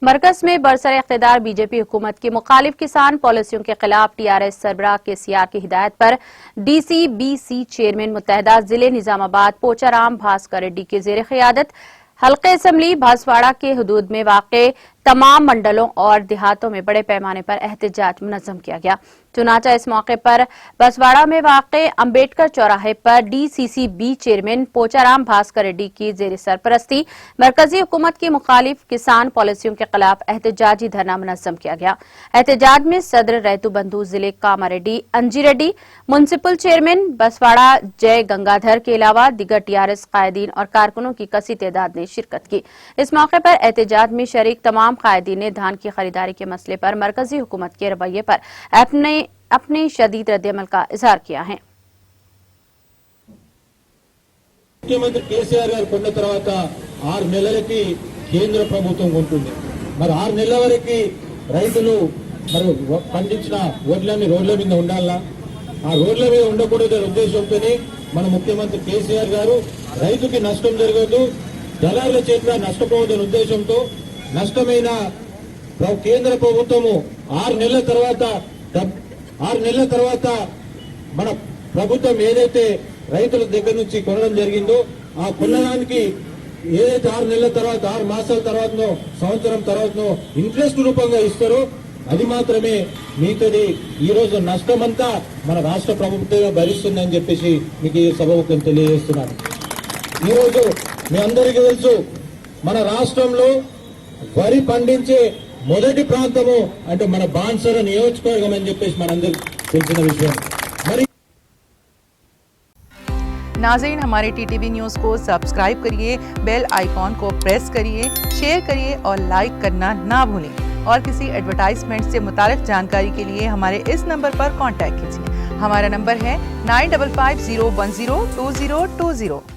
مرکز میں برسر اقتدار بی جے پی حکومت کی مخالف کسان پالیسیوں کے خلاف ٹی آر ایس سربراہ کے سیار کی ہدایت پر ڈی سی بی سی چیئرمین متحدہ ضلع نظام آباد پوچارام بھاسکر ریڈی کی زیر قیادت حلقہ اسمبلی بھاسواڑہ کے حدود میں واقع تمام منڈلوں اور دیہاتوں میں بڑے پیمانے پر احتجاج منظم کیا گیا۔ چنانچہ اس موقع پر بھاسواڑہ میں واقع امبیڈکر چوراہے پر ڈی سی سی بی چیئرمین پوچارام بھاسکر ریڈی کی زیر سرپرستی مرکزی حکومت کی مخالف کسان پالیسیوں کے خلاف احتجاجی دھرنا منظم کیا گیا۔ احتجاج میں صدر ریتو بندھو ضلع کاماریڈی انجی ریڈی، میونسپل چیئرمین بھاسواڑہ جے گنگادھر کے علاوہ دیگر ٹی آر ایس قائدین اور کارکنوں کی کثیر تعداد نے شرکت کی۔ اس موقع پر احتجاج میں شریک تمام قائدین نے دھان کی خریداری کے مسئلے پر مرکزی حکومت کے رویے پر اپنے شدید رد عمل کا اظہار کیا ہے۔ ముఖ్యమంత్రి కేసీఆర్ గారు కొన్న తర్వాత 6 నెలలకి కేంద్ర ప్రభుత్వం కొంటుంది। మరి 6 నెలల వరకు రైతులు మరి పండించిన వడ్లని రోడ్ల మీద ఉండాలా? ఆ రోడ్ల మీద ఉండకూడదనే ఉద్దేశంతోనే మన ముఖ్యమంత్రి కేసీఆర్ గారు రైతుకి నష్టం జరగదు, దళారుల చేతిలో నష్టపోవద్దనే ఉద్దేశంతో నష్టమైన కేంద్ర ప్రభుత్వము 6 నెలల తర్వాత మన ప్రభుత్వం ఏదైతే రైతుల దగ్గర నుంచి కొనడం జరిగిందో ఆ కొనడానికి ఏదైతే 6 నెలల తర్వాత 6 మాసాల తర్వాతనో సంవత్సరం తర్వాతనో ఇంట్రెస్ట్ రూపంగా ఇస్తారో అది మాత్రమే మిగతాది ఈ రోజు నష్టమంతా మన రాష్ట్ర ప్రభుత్వమే భరిస్తుందని చెప్పేసి మీకు ఈ సభకు తెలియజేస్తున్నాను। ఈ రోజు మీ అందరికీ తెలుసు మన రాష్ట్రంలో వరి పండించే మొదటి ప్రాంతము అంటే మన బాన్సర నియోజకవర్గం అని చెప్పేసి మనందరికీ తెలిసిన విషయం। नाज़रीन, हमारे TTV न्यूज़ को सब्सक्राइब करिए, बेल आइकॉन को प्रेस करिए, शेयर करिए और लाइक करना ना भूलें। और किसी एडवर्टाइजमेंट से मुताल्लिक़ जानकारी के लिए हमारे इस नंबर पर कॉन्टैक्ट कीजिए। हमारा नंबर है 9550102020।